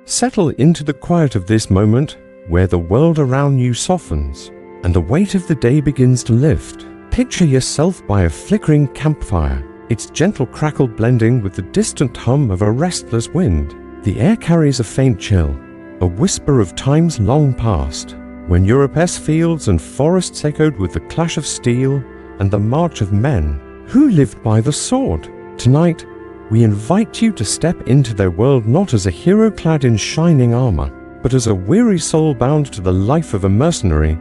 Settle into the quiet of this moment, where the world around you softens, and the weight of the day begins to lift. Picture yourself by a flickering campfire, its gentle crackle blending with the distant hum of a restless wind. The air carries a faint chill, a whisper of times long past, when Europe's fields and forests echoed with the clash of steel and the march of men who lived by the sword. Tonight, we invite you to step into their world not as a hero clad in shining armor, but as a weary soul bound to the life of a mercenary.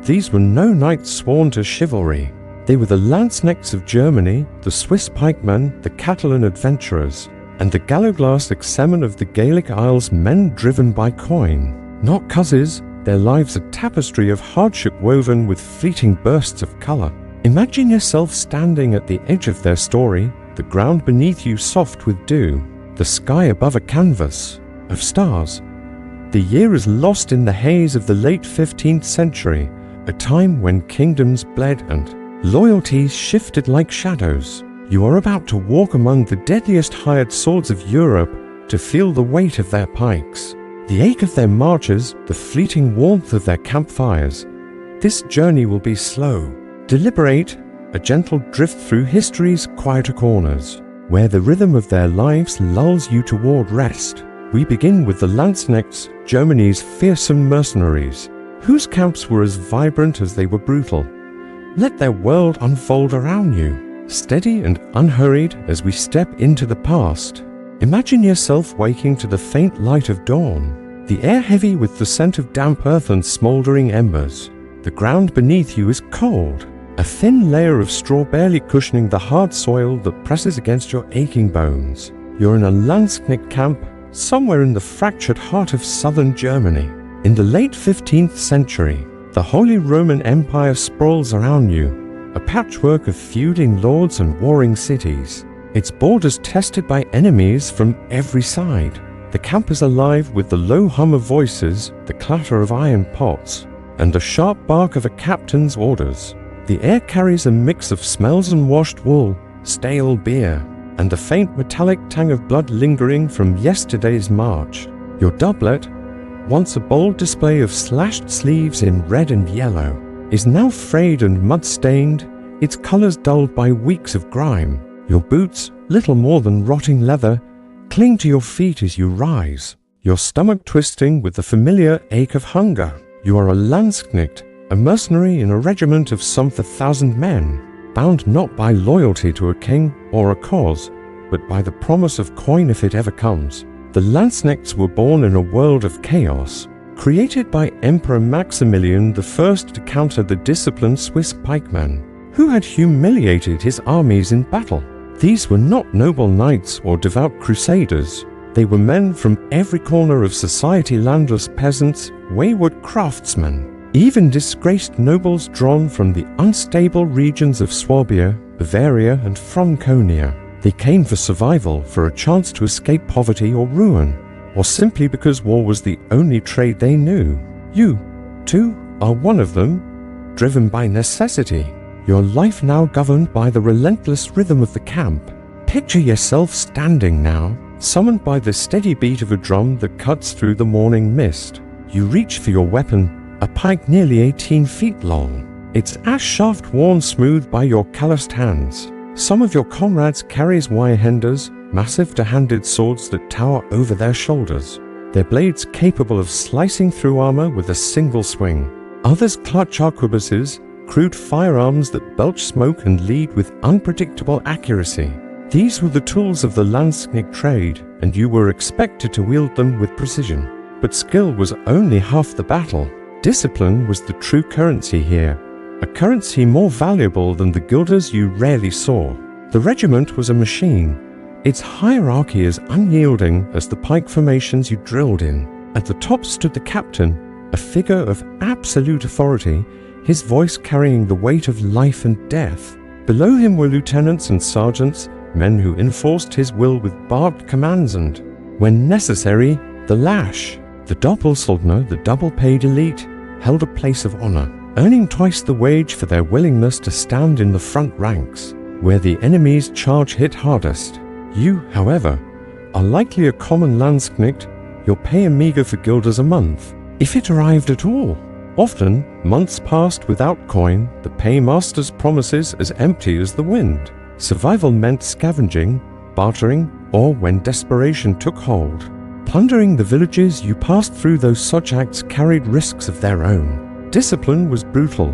These were no knights sworn to chivalry. They were the Landsknechts of Germany, the Swiss pikemen, the Catalan adventurers, and the Gallowglass exemen of the Gaelic Isles, men driven by coin, not causes, their lives a tapestry of hardship woven with fleeting bursts of color. Imagine yourself standing at the edge of their story, the ground beneath you soft with dew, the sky above a canvas of stars. The year is lost in the haze of the late 15th century, a time when kingdoms bled and loyalties shifted like shadows. You are about to walk among the deadliest hired swords of Europe to feel the weight of their pikes, the ache of their marches, the fleeting warmth of their campfires. This journey will be slow, deliberate, a gentle drift through history's quieter corners, where the rhythm of their lives lulls you toward rest. We begin with the Landsknechts, Germany's fearsome mercenaries, whose camps were as vibrant as they were brutal. Let their world unfold around you, steady and unhurried as we step into the past. Imagine yourself waking to the faint light of dawn, the air heavy with the scent of damp earth and smoldering embers. The ground beneath you is cold, a thin layer of straw barely cushioning the hard soil that presses against your aching bones. You're in a Landsknecht camp, somewhere in the fractured heart of southern Germany. In the late 15th century, the Holy Roman Empire sprawls around you, a patchwork of feuding lords and warring cities, its borders tested by enemies from every side. The camp is alive with the low hum of voices, the clatter of iron pots, and the sharp bark of a captain's orders. The air carries a mix of smells: unwashed wool, stale beer, and the faint metallic tang of blood lingering from yesterday's march. Your doublet, once a bold display of slashed sleeves in red and yellow, is now frayed and mud-stained, its colors dulled by weeks of grime. Your boots, little more than rotting leather, cling to your feet as you rise, your stomach twisting with the familiar ache of hunger. You are a Landsknecht, a mercenary in a regiment of some 1,000 men, bound not by loyalty to a king or a cause, but by the promise of coin if it ever comes. The Landsknechts were born in a world of chaos, created by Emperor Maximilian I to counter the disciplined Swiss pikemen, who had humiliated his armies in battle. These were not noble knights or devout crusaders. They were men from every corner of society, landless peasants, wayward craftsmen, even disgraced nobles drawn from the unstable regions of Swabia, Bavaria, and Franconia. They came for survival, for a chance to escape poverty or ruin, or simply because war was the only trade they knew. You, too, are one of them, driven by necessity, your life now governed by the relentless rhythm of the camp. Picture yourself standing now, summoned by the steady beat of a drum that cuts through the morning mist. You reach for your weapon, a pike nearly 18 feet long, its ash shaft worn smooth by your calloused hands. Some of your comrades carries wire-henders, massive two-handed swords that tower over their shoulders, their blades capable of slicing through armor with a single swing. Others clutch arquebuses, crude firearms that belch smoke and lead with unpredictable accuracy. These were the tools of the Landsknecht trade, and you were expected to wield them with precision. But skill was only half the battle. Discipline was the true currency here, a currency more valuable than the guilders you rarely saw. The regiment was a machine, its hierarchy as unyielding as the pike formations you drilled in. At the top stood the captain, a figure of absolute authority, his voice carrying the weight of life and death. Below him were lieutenants and sergeants, men who enforced his will with barbed commands and, when necessary, the lash. The Doppelsoldner, the double-paid elite, held a place of honor, earning twice the wage for their willingness to stand in the front ranks, where the enemy's charge hit hardest. You, however, are likely a common Landsknecht, your pay a meager for guilders a month, if it arrived at all. Often, months passed without coin, the paymaster's promises as empty as the wind. Survival meant scavenging, bartering, or when desperation took hold. Plundering the villages you passed through, those such acts carried risks of their own. Discipline was brutal,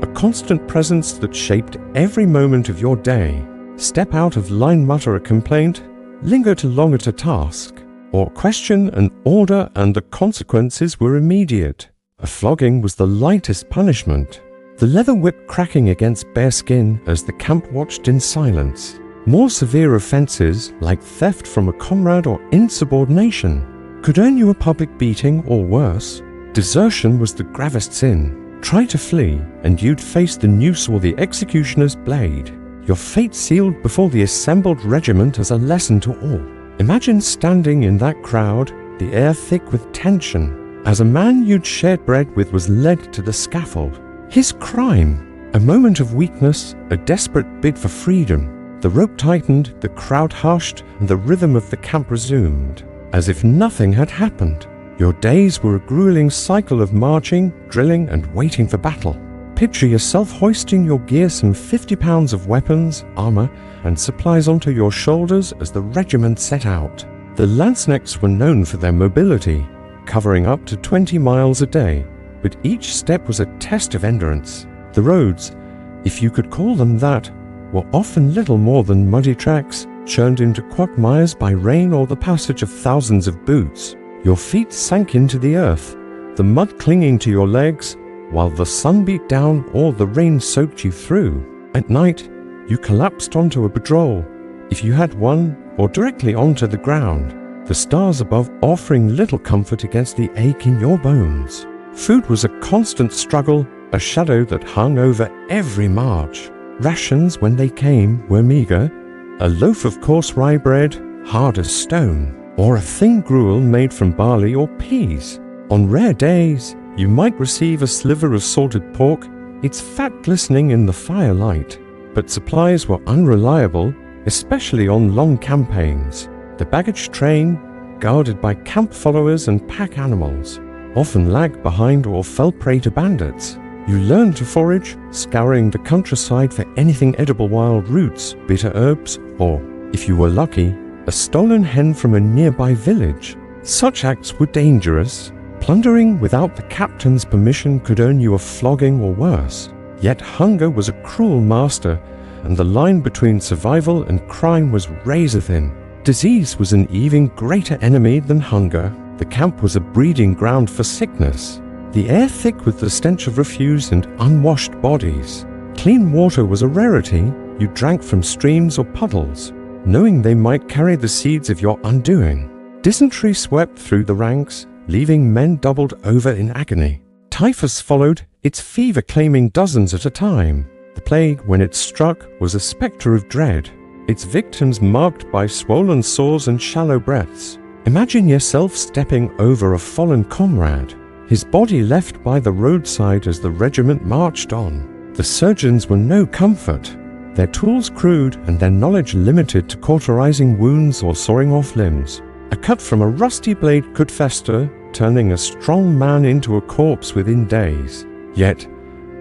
a constant presence that shaped every moment of your day. Step out of line, mutter a complaint, linger too long at a task, or question an order, and the consequences were immediate. A flogging was the lightest punishment, the leather whip cracking against bare skin as the camp watched in silence. More severe offences, like theft from a comrade or insubordination, could earn you a public beating or worse. Desertion was the gravest sin. Try to flee, and you'd face the noose or the executioner's blade. Your fate sealed before the assembled regiment as a lesson to all. Imagine standing in that crowd, the air thick with tension, as a man you'd shared bread with was led to the scaffold. His crime, a moment of weakness, a desperate bid for freedom. The rope tightened, the crowd hushed, and the rhythm of the camp resumed, as if nothing had happened. Your days were a grueling cycle of marching, drilling, and waiting for battle. Picture yourself hoisting your gear, some 50 pounds of weapons, armor, and supplies onto your shoulders as the regiment set out. The Landsknechts were known for their mobility, covering up to 20 miles a day, but each step was a test of endurance. The roads, if you could call them that, were often little more than muddy tracks, churned into quagmires by rain or the passage of thousands of boots. Your feet sank into the earth, the mud clinging to your legs, while the sun beat down or the rain soaked you through. At night, you collapsed onto a bedroll, if you had one, or directly onto the ground, the stars above offering little comfort against the ache in your bones. Food was a constant struggle, a shadow that hung over every march. Rations, when they came, were meager, a loaf of coarse rye bread, hard as stone, or a thin gruel made from barley or peas. On rare days, you might receive a sliver of salted pork, its fat glistening in the firelight. But supplies were unreliable, especially on long campaigns. The baggage train, guarded by camp followers and pack animals, often lagged behind or fell prey to bandits. You learned to forage, scouring the countryside for anything edible, wild roots, bitter herbs, or, if you were lucky, a stolen hen from a nearby village. Such acts were dangerous. Plundering without the captain's permission could earn you a flogging or worse. Yet hunger was a cruel master, and the line between survival and crime was razor thin. Disease was an even greater enemy than hunger. The camp was a breeding ground for sickness. The air thick with the stench of refuse and unwashed bodies. Clean water was a rarity. You drank from streams or puddles, knowing they might carry the seeds of your undoing. Dysentery swept through the ranks, leaving men doubled over in agony. Typhus followed, its fever claiming dozens at a time. The plague, when it struck, was a spectre of dread, its victims marked by swollen sores and shallow breaths. Imagine yourself stepping over a fallen comrade, his body left by the roadside as the regiment marched on. The surgeons were no comfort, their tools crude and their knowledge limited to cauterizing wounds or sawing off limbs. A cut from a rusty blade could fester, turning a strong man into a corpse within days. Yet,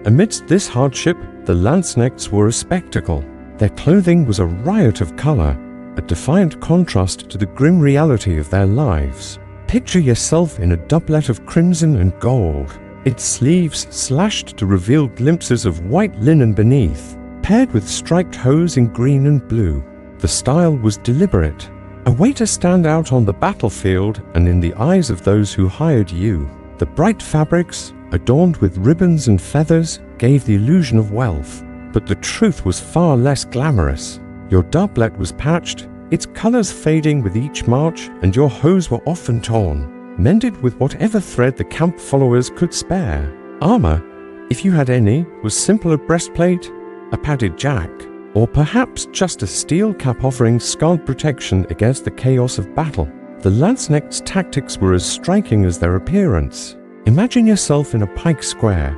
amidst this hardship, the Landsknechts were a spectacle. Their clothing was a riot of color, a defiant contrast to the grim reality of their lives. Picture yourself in a doublet of crimson and gold, its sleeves slashed to reveal glimpses of white linen beneath, paired with striped hose in green and blue. The style was deliberate, a way to stand out on the battlefield and in the eyes of those who hired you. The bright fabrics, adorned with ribbons and feathers, gave the illusion of wealth, but the truth was far less glamorous. Your doublet was patched, its colors fading with each march, and your hose were often torn, mended with whatever thread the camp followers could spare. Armor, if you had any, was simple: a breastplate, a padded jack, or perhaps just a steel cap offering scarred protection against the chaos of battle. The Landsknechts' tactics were as striking as their appearance. Imagine yourself in a pike square,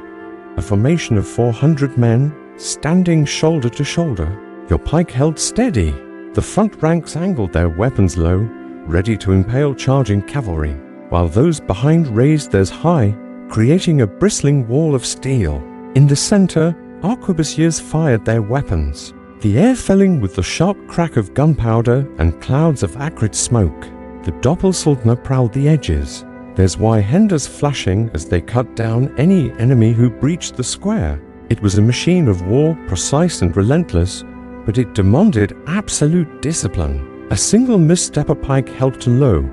a formation of 400 men, standing shoulder to shoulder, your pike held steady. The front ranks angled their weapons low, ready to impale charging cavalry. while those behind raised theirs high, creating a bristling wall of steel. In the center, arquebusiers fired their weapons, the air filling with the sharp crack of gunpowder and clouds of acrid smoke. The Doppelsultner prowled the edges, their Zweihanders flashing as they cut down any enemy who breached the square. It was a machine of war, precise and relentless, but it demanded absolute discipline. A single misstep a pike held too low,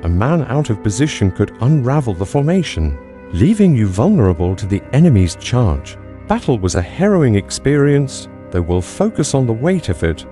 a man out of position could unravel the formation, leaving you vulnerable to the enemy's charge. Battle was a harrowing experience, though we'll focus on the weight of it,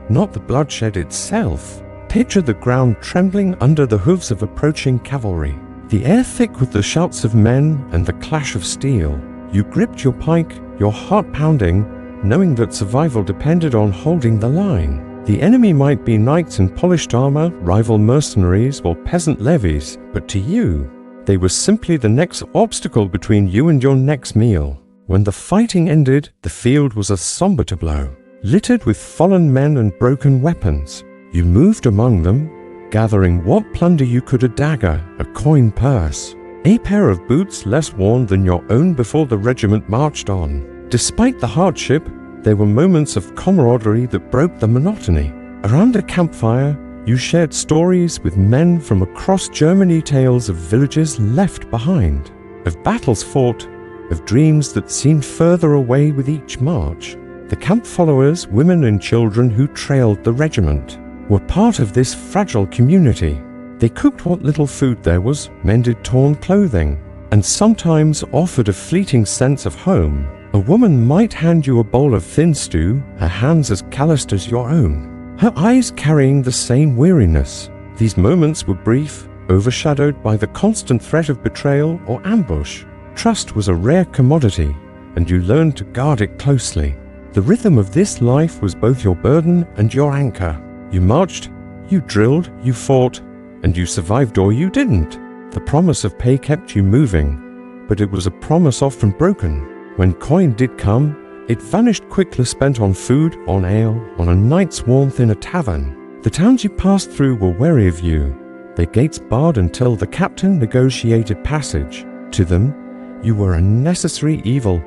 not the bloodshed itself. Picture the ground trembling under the hooves of approaching cavalry, the air thick with the shouts of men and the clash of steel. You gripped your pike, your heart pounding, knowing that survival depended on holding the line. The enemy might be knights in polished armor, rival mercenaries, or peasant levies, but to you, they were simply the next obstacle between you and your next meal. When the fighting ended, the field was a somber tableau, littered with fallen men and broken weapons. You moved among them, gathering what plunder you could: a dagger, a coin purse, a pair of boots less worn than your own before the regiment marched on. Despite the hardship, there were moments of camaraderie that broke the monotony. Around a campfire, you shared stories with men from across Germany, tales of villages left behind, of battles fought, of dreams that seemed further away with each march. The camp followers, women and children who trailed the regiment, were part of this fragile community. They cooked what little food there was, mended torn clothing, and sometimes offered a fleeting sense of home. A woman might hand you a bowl of thin stew, her hands as calloused as your own, her eyes carrying the same weariness. These moments were brief, overshadowed by the constant threat of betrayal or ambush. Trust was a rare commodity, and you learned to guard it closely. The rhythm of this life was both your burden and your anchor. You marched, you drilled, you fought, and you survived or you didn't. The promise of pay kept you moving, but it was a promise often broken. When coin did come, it vanished quickly, spent on food, on ale, on a night's warmth in a tavern. The towns you passed through were wary of you, their gates barred until the captain negotiated passage. To them, you were a necessary evil,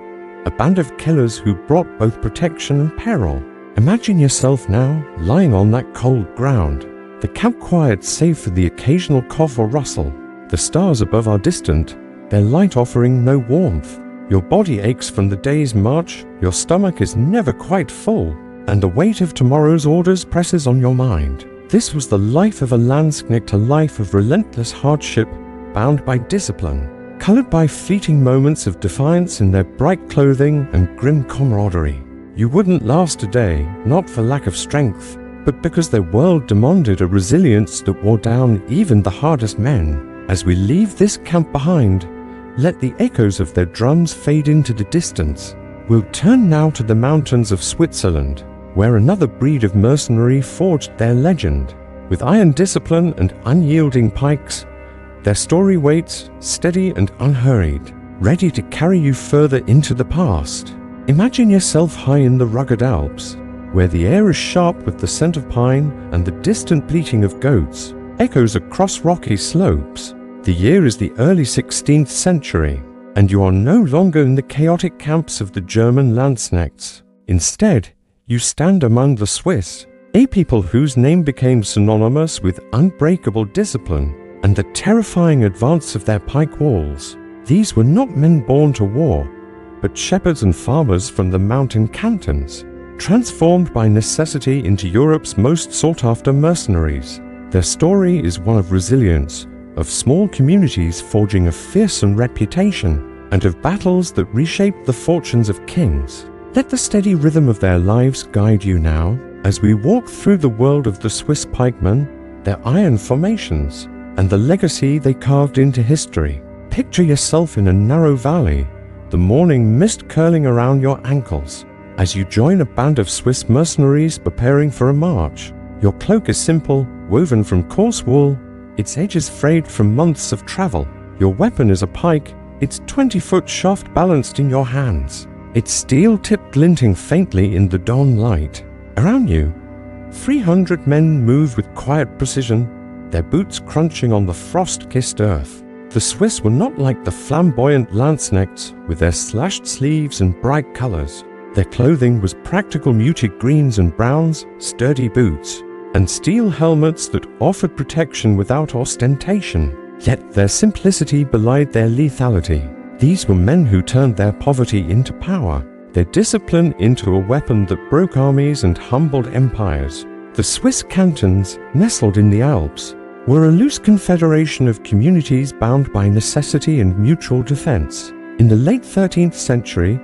a band of killers who brought both protection and peril. Imagine yourself now, lying on that cold ground, the camp quiet save for the occasional cough or rustle. The stars above are distant, their light offering no warmth. Your body aches from the day's march, your stomach is never quite full, and the weight of tomorrow's orders presses on your mind. This was the life of a Landsknecht, a life of relentless hardship, bound by discipline, colored by fleeting moments of defiance in their bright clothing and grim camaraderie. You wouldn't last a day, not for lack of strength, but because their world demanded a resilience that wore down even the hardest men. As we leave this camp behind, let the echoes of their drums fade into the distance. We'll turn now to the mountains of Switzerland, where another breed of mercenary forged their legend. With iron discipline and unyielding pikes, their story waits, steady and unhurried, ready to carry you further into the past. Imagine yourself high in the rugged Alps, where the air is sharp with the scent of pine and the distant bleating of goats echoes across rocky slopes. The year is the early 16th century, and you are no longer in the chaotic camps of the German Landsknechts. Instead, you stand among the Swiss, a people whose name became synonymous with unbreakable discipline and the terrifying advance of their pike walls. These were not men born to war, but shepherds and farmers from the mountain cantons, transformed by necessity into Europe's most sought-after mercenaries. Their story is one of resilience, of small communities forging a fearsome reputation, and of battles that reshaped the fortunes of kings. Let the steady rhythm of their lives guide you now, as we walk through the world of the Swiss pikemen, their iron formations, and the legacy they carved into history. Picture yourself in a narrow valley, the morning mist curling around your ankles, as you join a band of Swiss mercenaries preparing for a march. Your cloak is simple, woven from coarse wool, its edges frayed from months of travel. Your weapon is a pike, its 20-foot shaft balanced in your hands, its steel tip glinting faintly in the dawn light. Around you, 300 men move with quiet precision, their boots crunching on the frost-kissed earth. The Swiss were not like the flamboyant Landsknechts with their slashed sleeves and bright colors. Their clothing was practical muted greens and browns, sturdy boots, and steel helmets that offered protection without ostentation. Yet their simplicity belied their lethality. These were men who turned their poverty into power, their discipline into a weapon that broke armies and humbled empires. The Swiss cantons, nestled in the Alps, were a loose confederation of communities bound by necessity and mutual defense. In the late 13th century,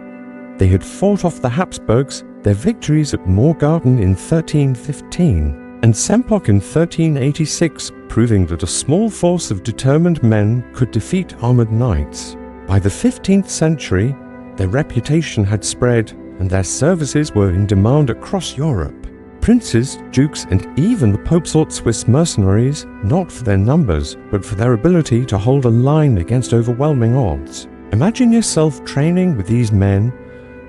they had fought off the Habsburgs, their victories at Morgarten in 1315, and Sempach in 1386, proving that a small force of determined men could defeat armored knights. By the 15th century, their reputation had spread, and their services were in demand across Europe. Princes, dukes, and even the Pope sought Swiss mercenaries, not for their numbers, but for their ability to hold a line against overwhelming odds. Imagine yourself training with these men,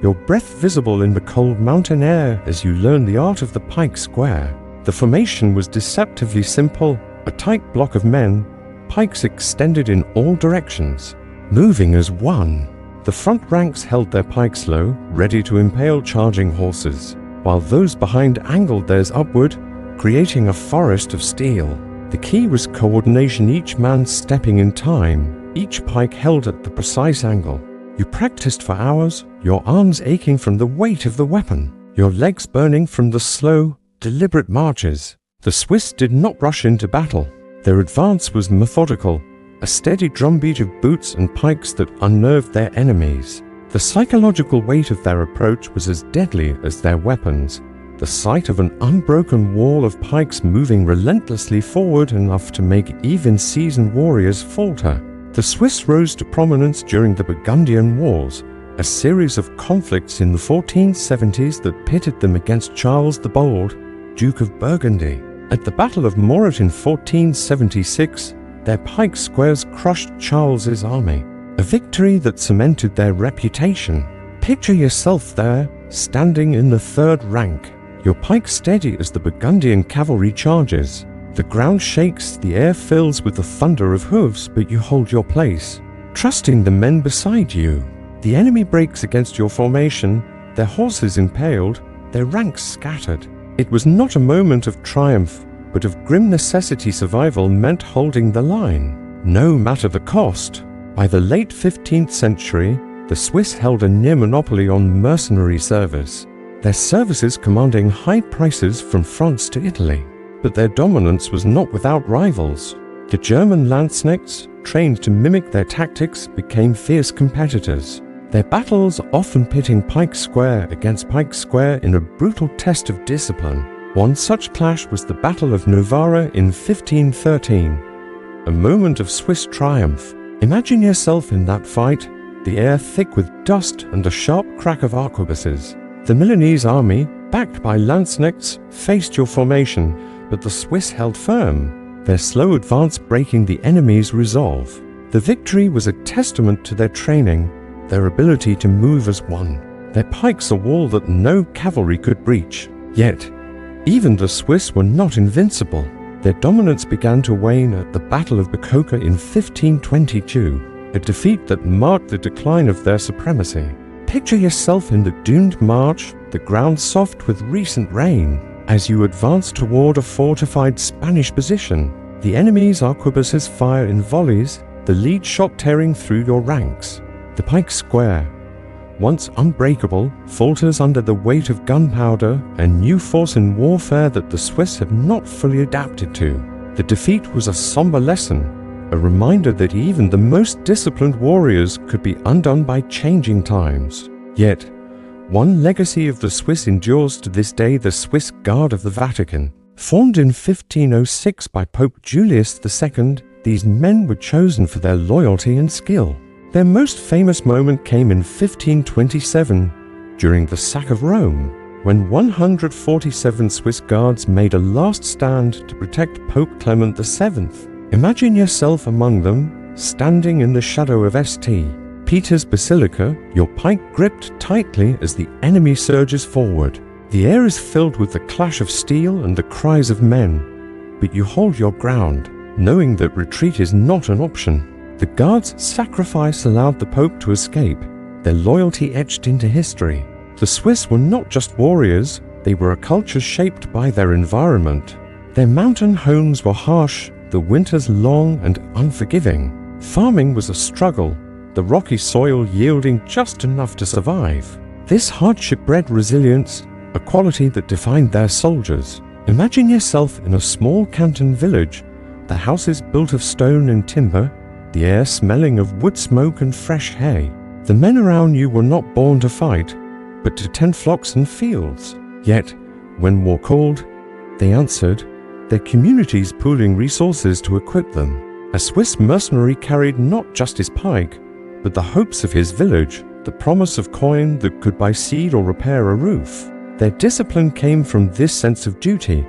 your breath visible in the cold mountain air as you learn the art of the pike square. The formation was deceptively simple, a tight block of men, pikes extended in all directions, moving as one. The front ranks held their pikes low, ready to impale charging horses, while those behind angled theirs upward, creating a forest of steel. The key was coordination, each man stepping in time, each pike held at the precise angle. You practiced for hours, your arms aching from the weight of the weapon, your legs burning from the slow, deliberate marches. The Swiss did not rush into battle. Their advance was methodical, a steady drumbeat of boots and pikes that unnerved their enemies. The psychological weight of their approach was as deadly as their weapons. The sight of an unbroken wall of pikes moving relentlessly forward enough to make even seasoned warriors falter. The Swiss rose to prominence during the Burgundian Wars, a series of conflicts in the 1470s that pitted them against Charles the Bold, Duke of Burgundy. At the Battle of Morat in 1476, their pike squares crushed Charles's army, a victory that cemented their reputation. Picture yourself there, standing in the third rank, your pike steady as the Burgundian cavalry charges. The ground shakes, the air fills with the thunder of hooves, but you hold your place, trusting the men beside you. The enemy breaks against your formation, their horses impaled, their ranks scattered. It was not a moment of triumph, but of grim necessity. Survival meant holding the line, no matter the cost. By the late 15th century, the Swiss held a near monopoly on mercenary service, their services commanding high prices from France to Italy. But their dominance was not without rivals. The German Landsknechts, trained to mimic their tactics, became fierce competitors, their battles often pitting pike square against pike square in a brutal test of discipline. One such clash was the Battle of Novara in 1513, a moment of Swiss triumph. Imagine yourself in that fight, the air thick with dust and a sharp crack of arquebuses. The Milanese army, backed by Landsknechts, faced your formation, but the Swiss held firm, their slow advance breaking the enemy's resolve. The victory was a testament to their training, their ability to move as one, their pikes a wall that no cavalry could breach. Yet, even the Swiss were not invincible. Their dominance began to wane at the Battle of Bicocca in 1522, a defeat that marked the decline of their supremacy. Picture yourself in the doomed march, the ground soft with recent rain. As you advance toward a fortified Spanish position, the enemy's arquebuses fire in volleys, the lead shot tearing through your ranks. The pike square, once unbreakable, falters under the weight of gunpowder, a new force in warfare that the Swiss have not fully adapted to. The defeat was a somber lesson, a reminder that even the most disciplined warriors could be undone by changing times. Yet, one legacy of the Swiss endures to this day: the Swiss Guard of the Vatican. Formed in 1506 by Pope Julius II, these men were chosen for their loyalty and skill. Their most famous moment came in 1527, during the sack of Rome, when 147 Swiss guards made a last stand to protect Pope Clement VII. Imagine yourself among them, standing in the shadow of St. Peter's Basilica, your pike gripped tightly as the enemy surges forward. The air is filled with the clash of steel and the cries of men, but you hold your ground, knowing that retreat is not an option. The Guards' sacrifice allowed the Pope to escape, their loyalty etched into history. The Swiss were not just warriors, they were a culture shaped by their environment. Their mountain homes were harsh, the winters long and unforgiving. Farming was a struggle, the rocky soil yielding just enough to survive. This hardship bred resilience, a quality that defined their soldiers. Imagine yourself in a small canton village, the houses built of stone and timber, the air smelling of wood smoke and fresh hay. The men around you were not born to fight, but to tend flocks and fields. Yet, when war called, they answered, their communities pooling resources to equip them. A Swiss mercenary carried not just his pike, but the hopes of his village, the promise of coin that could buy seed or repair a roof. Their discipline came from this sense of duty,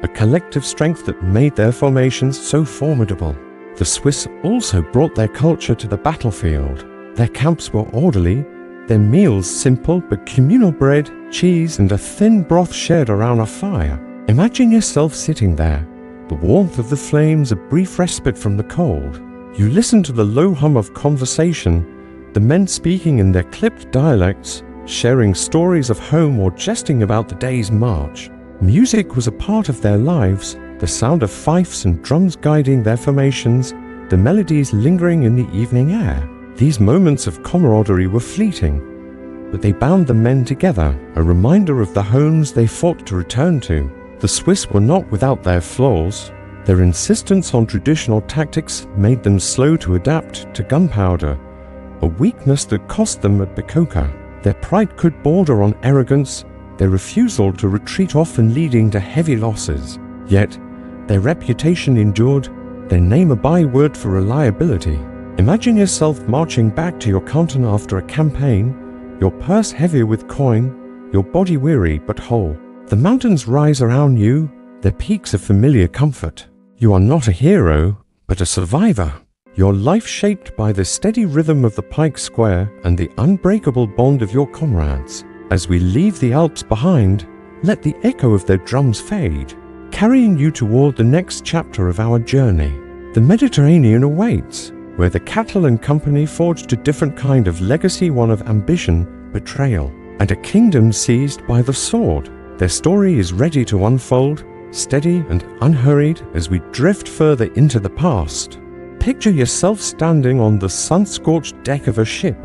a collective strength that made their formations so formidable. The Swiss also brought their culture to the battlefield. Their camps were orderly, their meals simple but communal: bread, cheese, and a thin broth shared around a fire. Imagine yourself sitting there, the warmth of the flames a brief respite from the cold. You listen to the low hum of conversation, the men speaking in their clipped dialects, sharing stories of home or jesting about the day's march. Music was a part of their lives, the sound of fifes and drums guiding their formations, the melodies lingering in the evening air. These moments of camaraderie were fleeting, but they bound the men together, a reminder of the homes they fought to return to. The Swiss were not without their flaws. Their insistence on traditional tactics made them slow to adapt to gunpowder, a weakness that cost them at Bicocca. Their pride could border on arrogance, their refusal to retreat often leading to heavy losses. Yet, their reputation endured, their name a byword for reliability. Imagine yourself marching back to your canton after a campaign, your purse heavy with coin, your body weary but whole. The mountains rise around you, their peaks a familiar comfort. You are not a hero, but a survivor. Your life shaped by the steady rhythm of the pike square and the unbreakable bond of your comrades. As we leave the Alps behind, let the echo of their drums fade, carrying you toward the next chapter of our journey. The Mediterranean awaits, where the Catalan Company forged a different kind of legacy, one of ambition, betrayal, and a kingdom seized by the sword. Their story is ready to unfold, steady and unhurried as we drift further into the past. Picture yourself standing on the sun-scorched deck of a ship,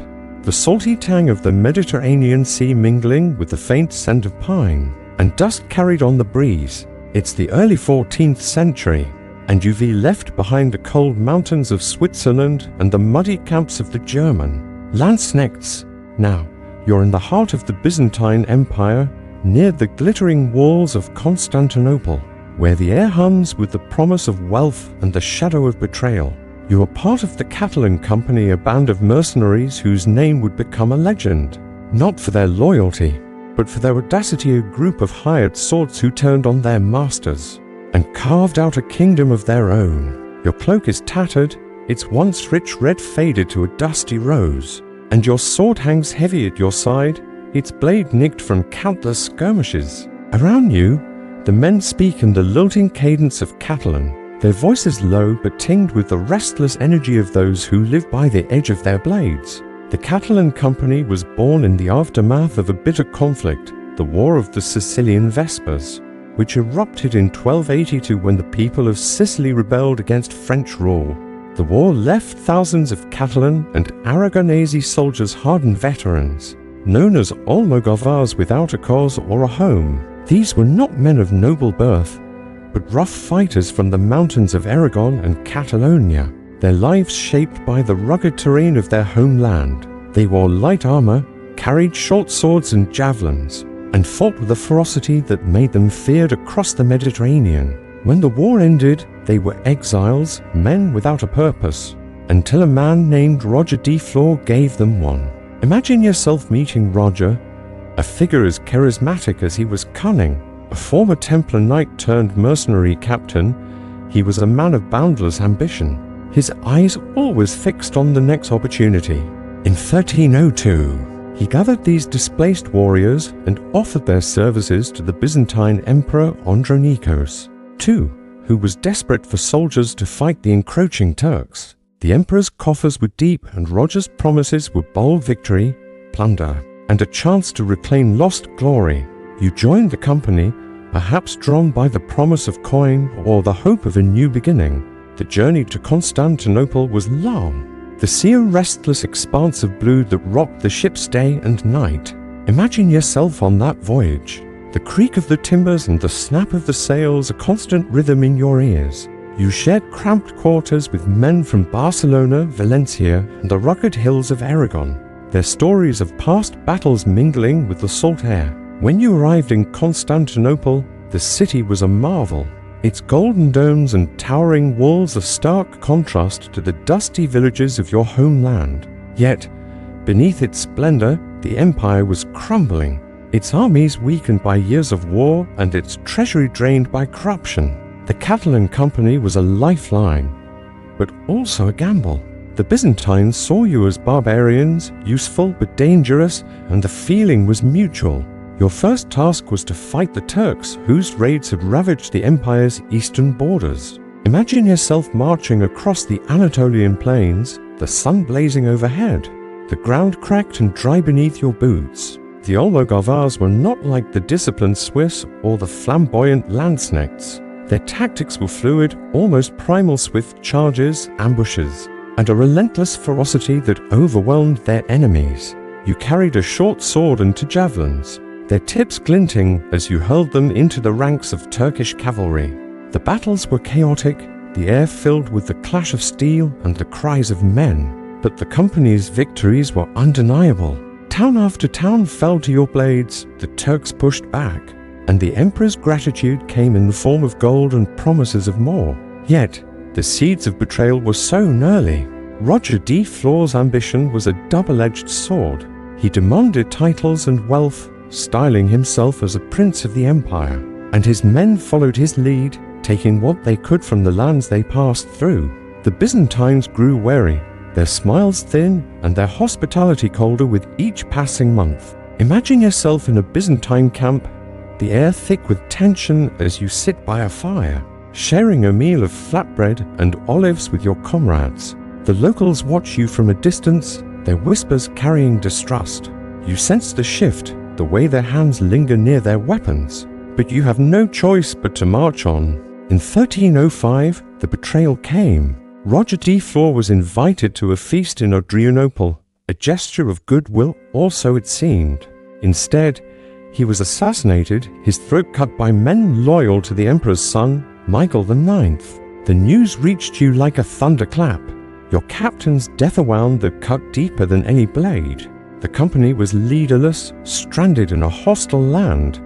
the salty tang of the Mediterranean Sea mingling with the faint scent of pine, and dust carried on the breeze. It's the early 14th century, and you've left behind the cold mountains of Switzerland and the muddy camps of the German Landsknechts. Now, you're in the heart of the Byzantine Empire, near the glittering walls of Constantinople, where the air hums with the promise of wealth and the shadow of betrayal. You are part of the Catalan Company, a band of mercenaries whose name would become a legend, not for their loyalty, but for their audacity, a group of hired swords who turned on their masters and carved out a kingdom of their own. Your cloak is tattered, its once rich red faded to a dusty rose, and your sword hangs heavy at your side, its blade nicked from countless skirmishes. Around you, the men speak in the lilting cadence of Catalan, their voices low but tinged with the restless energy of those who live by the edge of their blades. The Catalan Company was born in the aftermath of a bitter conflict, the War of the Sicilian Vespers, which erupted in 1282 when the people of Sicily rebelled against French rule. The war left thousands of Catalan and Aragonese soldiers, hardened veterans, known as Almogavars, without a cause or a home. These were not men of noble birth, but rough fighters from the mountains of Aragon and Catalonia, their lives shaped by the rugged terrain of their homeland. They wore light armor, carried short swords and javelins, and fought with a ferocity that made them feared across the Mediterranean. When the war ended, they were exiles, men without a purpose, until a man named Roger de Flor gave them one. Imagine yourself meeting Roger, a figure as charismatic as he was cunning. A former Templar knight turned mercenary captain, he was a man of boundless ambition, his eyes always fixed on the next opportunity. In 1302, he gathered these displaced warriors and offered their services to the Byzantine Emperor Andronikos II, who was desperate for soldiers to fight the encroaching Turks. The emperor's coffers were deep, and Roger's promises were bold victory, plunder, and a chance to reclaim lost glory. You joined the company, perhaps drawn by the promise of coin or the hope of a new beginning. The journey to Constantinople was long. The sea a restless expanse of blue that rocked the ship's day and night. Imagine yourself on that voyage. The creak of the timbers and the snap of the sails a constant rhythm in your ears. You shared cramped quarters with men from Barcelona, Valencia, and the rugged hills of Aragon, their stories of past battles mingling with the salt air. When you arrived in Constantinople, the city was a marvel. Its golden domes and towering walls a stark contrast to the dusty villages of your homeland. Yet, beneath its splendor, the empire was crumbling, its armies weakened by years of war and its treasury drained by corruption. The Catalan Company was a lifeline, but also a gamble. The Byzantines saw you as barbarians, useful but dangerous, and the feeling was mutual. Your first task was to fight the Turks, whose raids had ravaged the empire's eastern borders. Imagine yourself marching across the Anatolian plains, the sun blazing overhead, the ground cracked and dry beneath your boots. The Almogovars were not like the disciplined Swiss or the flamboyant Landsknechts. Their tactics were fluid, almost primal, swift charges, ambushes, and a relentless ferocity that overwhelmed their enemies. You carried a short sword and two javelins, their tips glinting as you hurled them into the ranks of Turkish cavalry. The battles were chaotic, the air filled with the clash of steel and the cries of men, but the company's victories were undeniable. Town after town fell to your blades, the Turks pushed back, and the emperor's gratitude came in the form of gold and promises of more. Yet, the seeds of betrayal were sown early. Roger de Flore's ambition was a double-edged sword. He demanded titles and wealth, styling himself as a prince of the empire, and his men followed his lead, taking what they could from the lands they passed through. The Byzantines grew wary, their smiles thin and their hospitality colder with each passing month. Imagine yourself in a Byzantine camp, the air thick with tension as you sit by a fire, sharing a meal of flatbread and olives with your comrades. The locals watch you from a distance, their whispers carrying distrust. You sense the shift, the way their hands linger near their weapons, but you have no choice but to march on. In 1305, the betrayal came. Roger de Flore was invited to a feast in Adrianople, a gesture of goodwill also it seemed. Instead, he was assassinated, his throat cut by men loyal to the emperor's son, Michael IX. The news reached you like a thunderclap. Your captain's death a wound that cut deeper than any blade. The company was leaderless, stranded in a hostile land,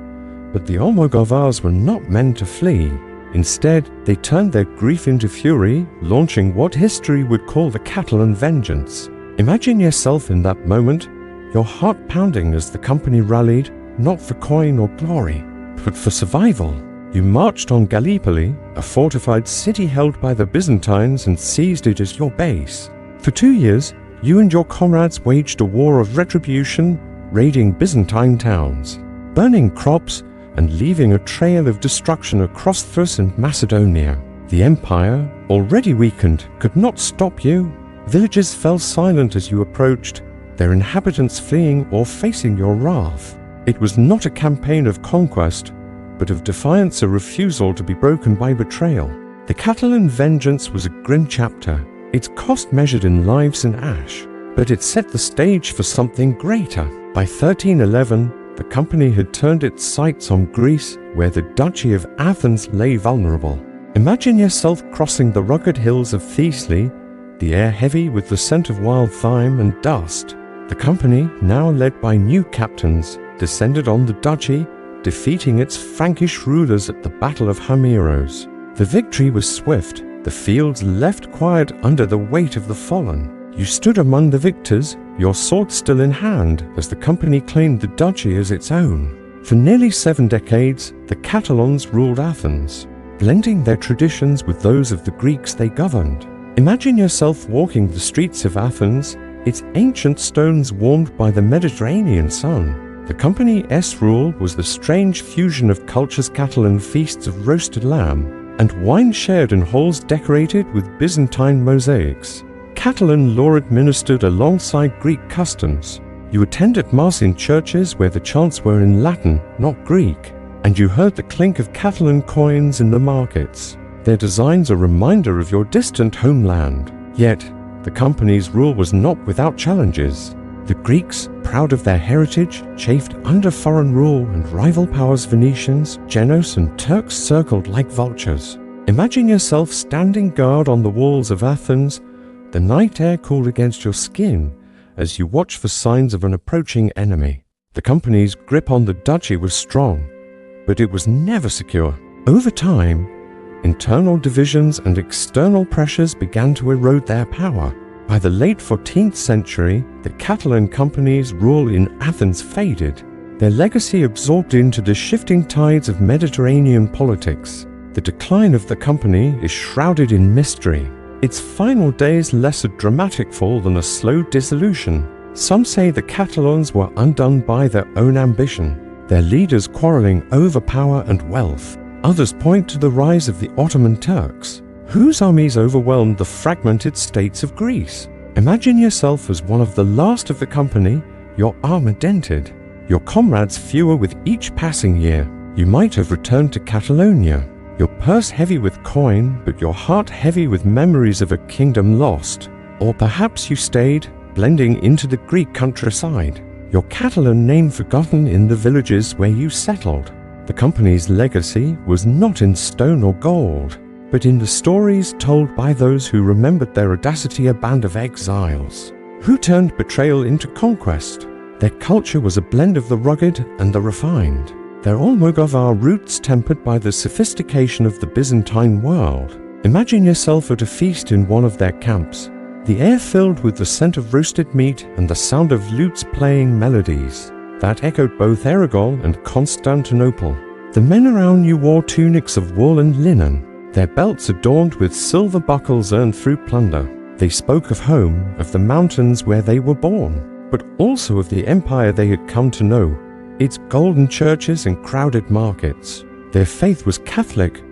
but the Almogovars were not meant to flee. Instead, they turned their grief into fury, launching what history would call the Catalan vengeance. Imagine yourself in that moment, your heart pounding as the company rallied, not for coin or glory, but for survival. You marched on Gallipoli, a fortified city held by the Byzantines, and seized it as your base. For 2 years, you and your comrades waged a war of retribution, raiding Byzantine towns, burning crops, and leaving a trail of destruction across Thrace and Macedonia. The empire, already weakened, could not stop you. Villages fell silent as you approached, their inhabitants fleeing or facing your wrath. It was not a campaign of conquest, but of defiance, a refusal to be broken by betrayal. The Catalan vengeance was a grim chapter, its cost measured in lives and ash, but it set the stage for something greater. By 1311, the company had turned its sights on Greece, where the Duchy of Athens lay vulnerable. Imagine yourself crossing the rugged hills of Thessaly, the air heavy with the scent of wild thyme and dust. The company, now led by new captains, descended on the duchy, defeating its Frankish rulers at the Battle of Hamiros. The victory was swift, the fields left quiet under the weight of the fallen. You stood among the victors, your sword still in hand, as the company claimed the duchy as its own. For nearly 7 decades, the Catalans ruled Athens, blending their traditions with those of the Greeks they governed. Imagine yourself walking the streets of Athens, its ancient stones warmed by the Mediterranean sun. The company's rule was the strange fusion of culture's Catalan feasts of roasted lamb, and wine shared in halls decorated with Byzantine mosaics. Catalan law administered alongside Greek customs. You attended Mass in churches where the chants were in Latin, not Greek, and you heard the clink of Catalan coins in the markets, their designs a reminder of your distant homeland. Yet, the company's rule was not without challenges. The Greeks, proud of their heritage, chafed under foreign rule, and rival powers Venetians, Genoese and Turks circled like vultures. Imagine yourself standing guard on the walls of Athens, the night air cooled against your skin as you watch for signs of an approaching enemy. The company's grip on the duchy was strong, but it was never secure. Over time, internal divisions and external pressures began to erode their power. By the late 14th century, the Catalan Company's rule in Athens faded, their legacy absorbed into the shifting tides of Mediterranean politics. The decline of the company is shrouded in mystery, its final days less a dramatic fall than a slow dissolution. Some say the Catalans were undone by their own ambition, their leaders quarreling over power and wealth. Others point to the rise of the Ottoman Turks, whose armies overwhelmed the fragmented states of Greece. Imagine yourself as one of the last of the company, your armor dented, your comrades fewer with each passing year. You might have returned to Catalonia, your purse heavy with coin, but your heart heavy with memories of a kingdom lost. Or perhaps you stayed, blending into the Greek countryside, your Catalan name forgotten in the villages where you settled. The company's legacy was not in stone or gold, but in the stories told by those who remembered their audacity, a band of exiles, who turned betrayal into conquest. Their culture was a blend of the rugged and the refined, their Almogovar roots tempered by the sophistication of the Byzantine world. Imagine yourself at a feast in one of their camps, the air filled with the scent of roasted meat and the sound of lutes playing melodies that echoed both Aragon and Constantinople. The men around you wore tunics of wool and linen, their belts adorned with silver buckles earned through plunder. They spoke of home, of the mountains where they were born, but also of the empire they had come to know, its golden churches and crowded markets. Their faith was Catholic,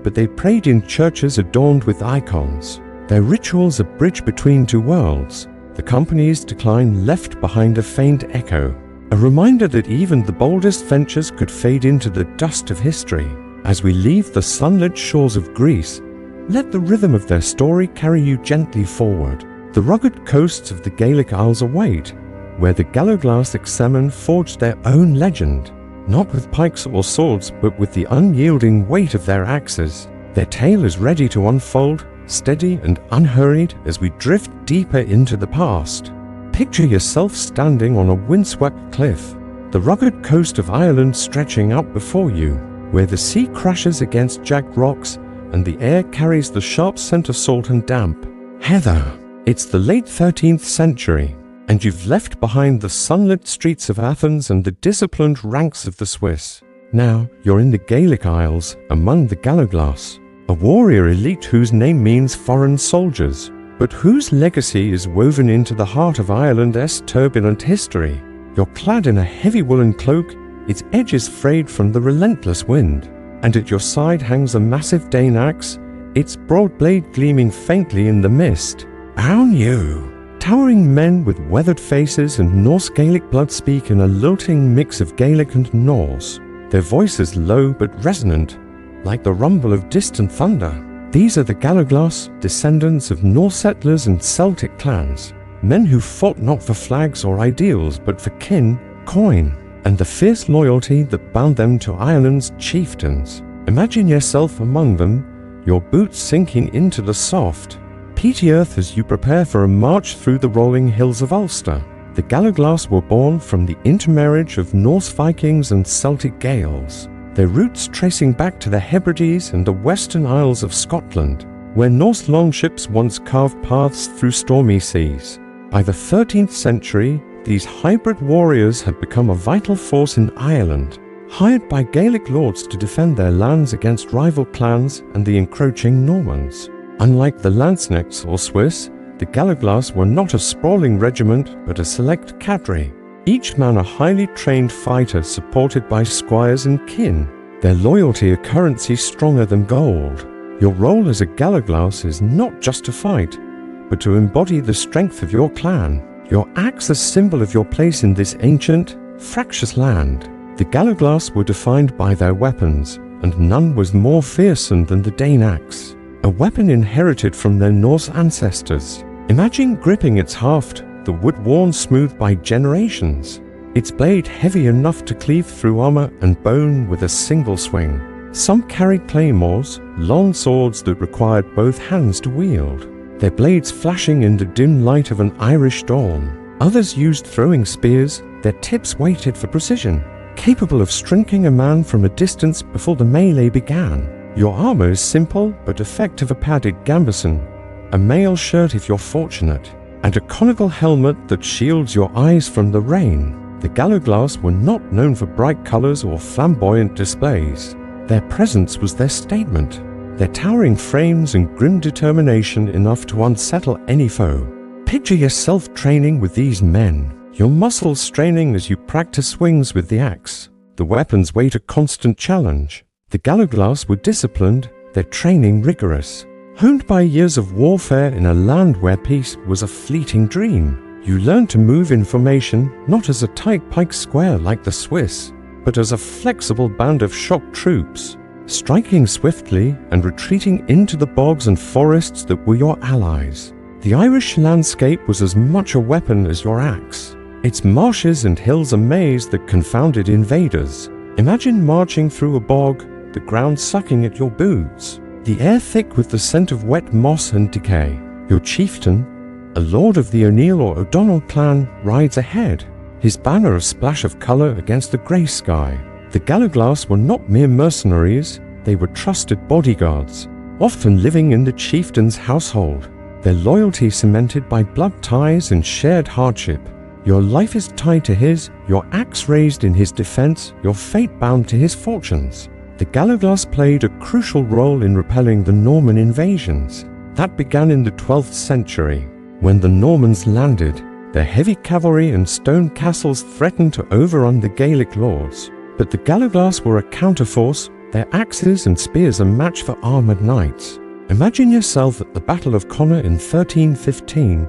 but they prayed in churches adorned with icons. Their rituals a bridge between two worlds. The company's decline left behind a faint echo, a reminder that even the boldest ventures could fade into the dust of history. As we leave the sunlit shores of Greece, let the rhythm of their story carry you gently forward. The rugged coasts of the Gaelic Isles await, where the Gallowglass X-Men forged their own legend, not with pikes or swords, but with the unyielding weight of their axes. Their tale is ready to unfold, steady and unhurried as we drift deeper into the past. Picture yourself standing on a windswept cliff, the rugged coast of Ireland stretching out before you, where the sea crashes against jagged rocks and the air carries the sharp scent of salt and damp. Heather, it's the late 13th century, and you've left behind the sunlit streets of Athens and the disciplined ranks of the Swiss. Now you're in the Gaelic Isles, among the Gallowglass, a warrior elite whose name means foreign soldiers, but whose legacy is woven into the heart of Ireland's turbulent history. You're clad in a heavy woolen cloak, its edges frayed from the relentless wind, and at your side hangs a massive Dane axe, its broad blade gleaming faintly in the mist. Around you, towering men with weathered faces and Norse Gaelic blood speak in a lilting mix of Gaelic and Norse, their voices low but resonant, like the rumble of distant thunder. These are the Gallowglass, descendants of Norse settlers and Celtic clans, men who fought not for flags or ideals but for kin, coin, and the fierce loyalty that bound them to Ireland's chieftains. Imagine yourself among them, your boots sinking into the soft, peaty earth as you prepare for a march through the rolling hills of Ulster. The Gallowglass were born from the intermarriage of Norse Vikings and Celtic Gaels, their roots tracing back to the Hebrides and the western Isles of Scotland, where Norse longships once carved paths through stormy seas. By the 13th century, these hybrid warriors had become a vital force in Ireland, hired by Gaelic lords to defend their lands against rival clans and the encroaching Normans. Unlike the Landsknechts or Swiss, the Gallowglass were not a sprawling regiment but a select cadre, each man a highly trained fighter supported by squires and kin. their loyalty a currency stronger than gold. Your role as a Gallowglass is not just to fight, but to embody the strength of your clan. Your axe a symbol of your place in this ancient, fractious land. The Gallowglass were defined by their weapons, and none was more fearsome than the Dane axe, a weapon inherited from their Norse ancestors. Imagine gripping its haft, the wood worn smooth by generations, its blade heavy enough to cleave through armor and bone with a single swing. Some carried claymores, long swords that required both hands to wield, their blades flashing in the dim light of an Irish dawn. Others used throwing spears, their tips weighted for precision, capable of striking a man from a distance before the melee began. Your armor is simple but effective: a padded gambeson, a mail shirt if you're fortunate, and a conical helmet that shields your eyes from the rain. The Gallowglass were not known for bright colors or flamboyant displays. Their presence was their statement, their towering frames and grim determination enough to unsettle any foe. Picture yourself training with these men, your muscles straining as you practice swings with the axe. The weapons wait a constant challenge. The Gallowglass were disciplined, their training rigorous, honed by years of warfare in a land where peace was a fleeting dream. You learned to move in formation not as a tight pike square like the Swiss, but as a flexible band of shock troops, striking swiftly and retreating into the bogs and forests that were your allies. The Irish landscape was as much a weapon as your axe, its marshes and hills a maze that confounded invaders. Imagine marching through a bog, the ground sucking at your boots, the air thick with the scent of wet moss and decay. Your chieftain, a lord of the O'Neill or O'Donnell clan, rides ahead, his banner a splash of color against the grey sky. The Gallowglass were not mere mercenaries, they were trusted bodyguards, often living in the chieftain's household, their loyalty cemented by blood ties and shared hardship. Your life is tied to his, your axe raised in his defense, your fate bound to his fortunes. The Gallowglass played a crucial role in repelling the Norman invasions. That began in the 12th century, when the Normans landed. Their heavy cavalry and stone castles threatened to overrun the Gaelic lords. But the Gallowglass were a counterforce, their axes and spears a match for armored knights. Imagine yourself at the Battle of Connaught in 1315,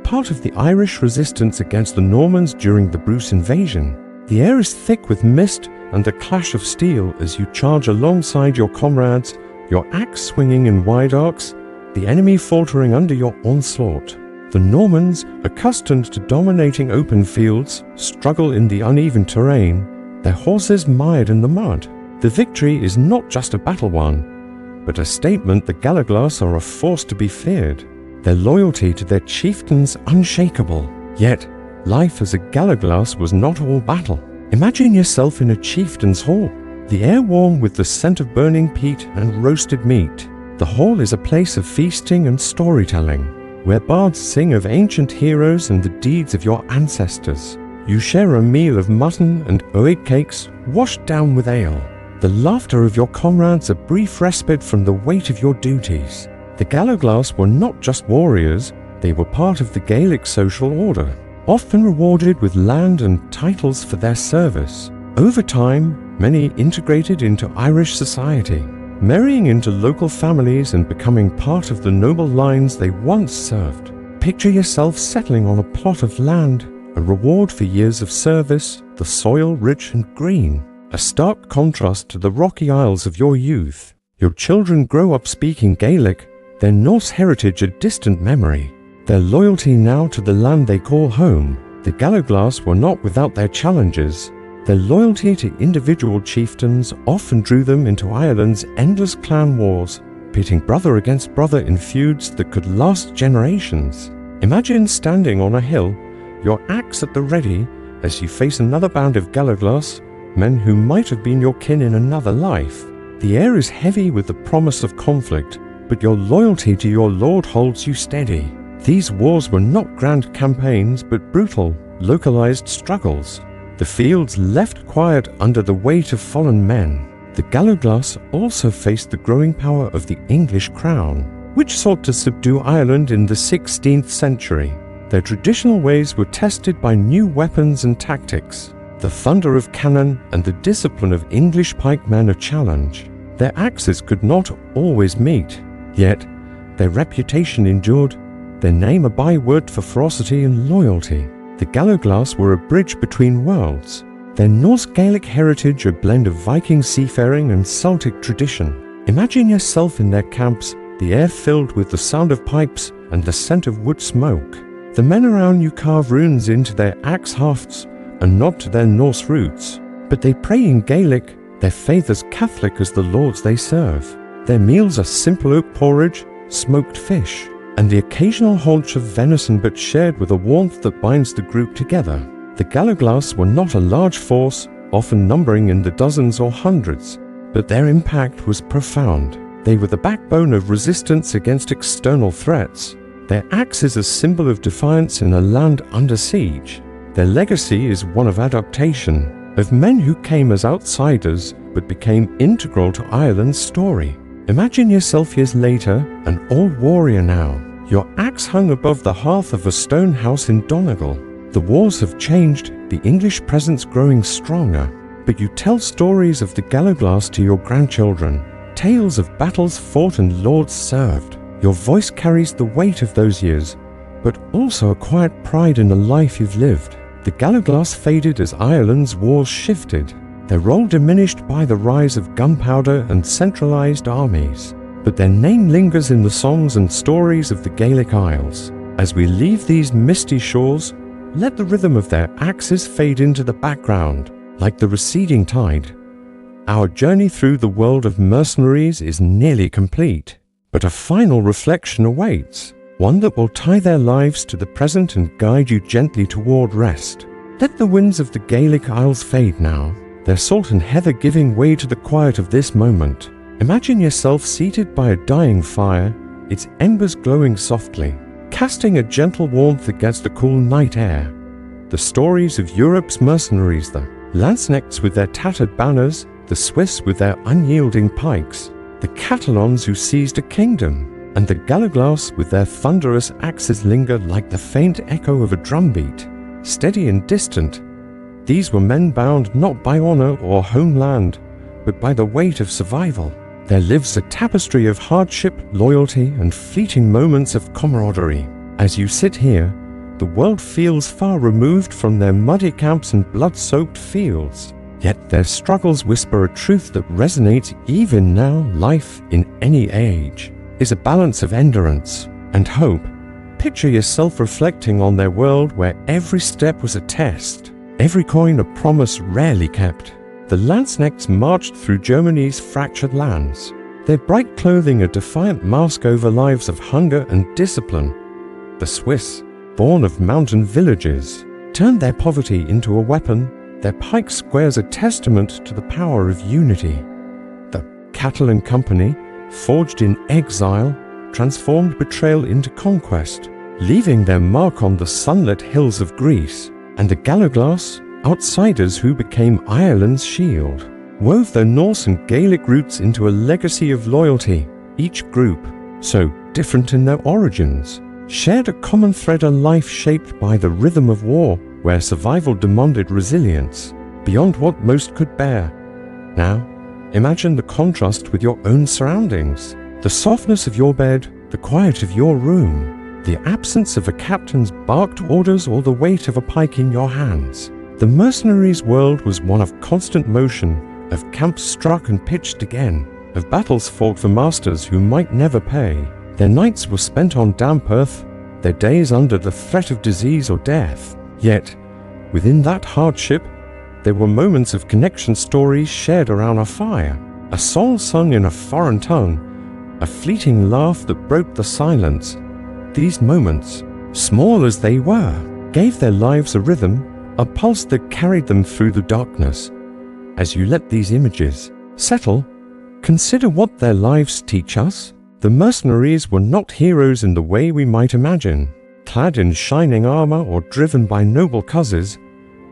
part of the Irish resistance against the Normans during the Bruce invasion. The air is thick with mist and the clash of steel as you charge alongside your comrades, your axe swinging in wide arcs, the enemy faltering under your onslaught. The Normans, accustomed to dominating open fields, struggle in the uneven terrain, their horses mired in the mud. The victory is not just a battle won, but a statement the Gallowglass are a force to be feared, their loyalty to their chieftains unshakable. Yet, life as a Gallowglass was not all battle. Imagine yourself in a chieftain's hall, the air warm with the scent of burning peat and roasted meat. The hall is a place of feasting and storytelling, where bards sing of ancient heroes and the deeds of your ancestors. You share a meal of mutton and oat cakes washed down with ale. The laughter of your comrades a brief respite from the weight of your duties. The Gallowglass were not just warriors, they were part of the Gaelic social order, often rewarded with land and titles for their service. Over time, many integrated into Irish society, marrying into local families and becoming part of the noble lines they once served. Picture yourself settling on a plot of land, a reward for years of service, the soil rich and green, a stark contrast to the rocky isles of your youth. Your children grow up speaking Gaelic, their Norse heritage a distant memory, their loyalty now to the land they call home. The Gallowglass were not without their challenges. Their loyalty to individual chieftains often drew them into Ireland's endless clan wars, pitting brother against brother in feuds that could last generations. Imagine standing on a hill, your axe at the ready, as you face another band of Gallowglass, men who might have been your kin in another life. The air is heavy with the promise of conflict, but your loyalty to your lord holds you steady. These wars were not grand campaigns, but brutal, localized struggles. The fields left quiet under the weight of fallen men. The Gallowglass also faced the growing power of the English crown, which sought to subdue Ireland in the 16th century. Their traditional ways were tested by new weapons and tactics. The thunder of cannon and the discipline of English pikemen a challenge. Their axes could not always meet, yet their reputation endured, their name a byword for ferocity and loyalty. The Gallowglass were a bridge between worlds, their Norse Gaelic heritage a blend of Viking seafaring and Celtic tradition. Imagine yourself in their camps, the air filled with the sound of pipes and the scent of wood smoke. The men around you carve runes into their axe hafts and nod to their Norse roots, but they pray in Gaelic, their faith as Catholic as the lords they serve. Their meals are simple oat porridge, smoked fish, and the occasional haunch of venison, but shared with a warmth that binds the group together. The Gallowglass were not a large force, often numbering in the dozens or hundreds, but their impact was profound. They were the backbone of resistance against external threats. Their axe is a symbol of defiance in a land under siege. Their legacy is one of adaptation, of men who came as outsiders but became integral to Ireland's story. Imagine yourself years later, an old warrior now, your axe hung above the hearth of a stone house in Donegal. The wars have changed, the English presence growing stronger, but you tell stories of the Gallowglass to your grandchildren, tales of battles fought and lords served. Your voice carries the weight of those years, but also a quiet pride in the life you've lived. The Gallowglass faded as Ireland's wars shifted, their role diminished by the rise of gunpowder and centralized armies, but their name lingers in the songs and stories of the Gaelic Isles. As we leave these misty shores, let the rhythm of their axes fade into the background, like the receding tide. Our journey through the world of mercenaries is nearly complete, but a final reflection awaits, one that will tie their lives to the present and guide you gently toward rest. Let the winds of the Gaelic Isles fade now, their salt and heather giving way to the quiet of this moment. Imagine yourself seated by a dying fire, its embers glowing softly, casting a gentle warmth against the cool night air. The stories of Europe's mercenaries, the Landsknechts with their tattered banners, the Swiss with their unyielding pikes, the Catalans who seized a kingdom, and the Gallowglass with their thunderous axes linger like the faint echo of a drumbeat, steady and distant. These were men bound not by honor or homeland, but by the weight of survival. There lives a tapestry of hardship, loyalty, and fleeting moments of camaraderie. As you sit here, the world feels far removed from their muddy camps and blood-soaked fields. Yet their struggles whisper a truth that resonates even now. Life, in any age, is a balance of endurance and hope. Picture yourself reflecting on their world where every step was a test, every coin a promise rarely kept. The Landsknechts marched through Germany's fractured lands, their bright clothing a defiant mask over lives of hunger and discipline. The Swiss, born of mountain villages, turned their poverty into a weapon, their pike squares a testament to the power of unity. The Catalan Company, forged in exile, transformed betrayal into conquest, leaving their mark on the sunlit hills of Greece. And the Gallowglass, outsiders who became Ireland's shield, wove their Norse and Gaelic roots into a legacy of loyalty. Each group, so different in their origins, shared a common thread, a life shaped by the rhythm of war, where survival demanded resilience beyond what most could bear. Now, imagine the contrast with your own surroundings, the softness of your bed, the quiet of your room, the absence of a captain's barked orders or the weight of a pike in your hands. The mercenaries' world was one of constant motion, of camps struck and pitched again, of battles fought for masters who might never pay. Their nights were spent on damp earth, their days under the threat of disease or death. Yet, within that hardship, there were moments of connection, stories shared around a fire, a song sung in a foreign tongue, a fleeting laugh that broke the silence. These moments, small as they were, gave their lives a rhythm, a pulse that carried them through the darkness. As you let these images settle, consider what their lives teach us. The mercenaries were not heroes in the way we might imagine, clad in shining armor or driven by noble causes.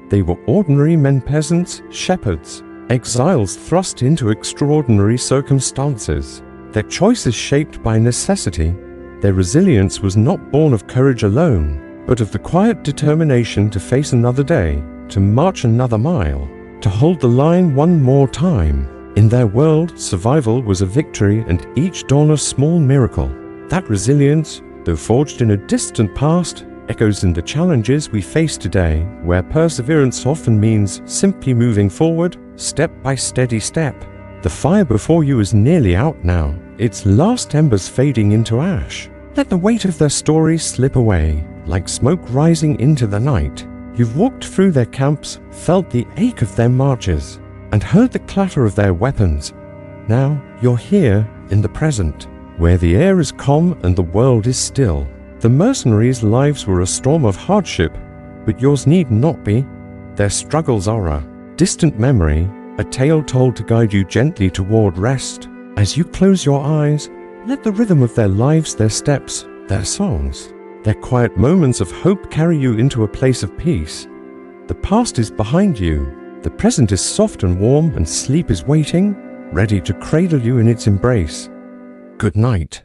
They were ordinary men, peasants, shepherds, exiles thrust into extraordinary circumstances. Their choices shaped by necessity. Their resilience was not born of courage alone, but of the quiet determination to face another day, to march another mile, to hold the line one more time. In their world, survival was a victory and each dawn a small miracle. That resilience, though forged in a distant past, echoes in the challenges we face today, where perseverance often means simply moving forward, step by steady step. The fire before you is nearly out now, its last embers fading into ash. Let the weight of their story slip away, like smoke rising into the night. You've walked through their camps, felt the ache of their marches, and heard the clatter of their weapons. Now you're here in the present, where the air is calm and the world is still. The mercenaries' lives were a storm of hardship, but yours need not be. Their struggles are a distant memory, a tale told to guide you gently toward rest. As you close your eyes, let the rhythm of their lives, their steps, their songs, their quiet moments of hope carry you into a place of peace. The past is behind you, the present is soft and warm, and sleep is waiting, ready to cradle you in its embrace. Good night.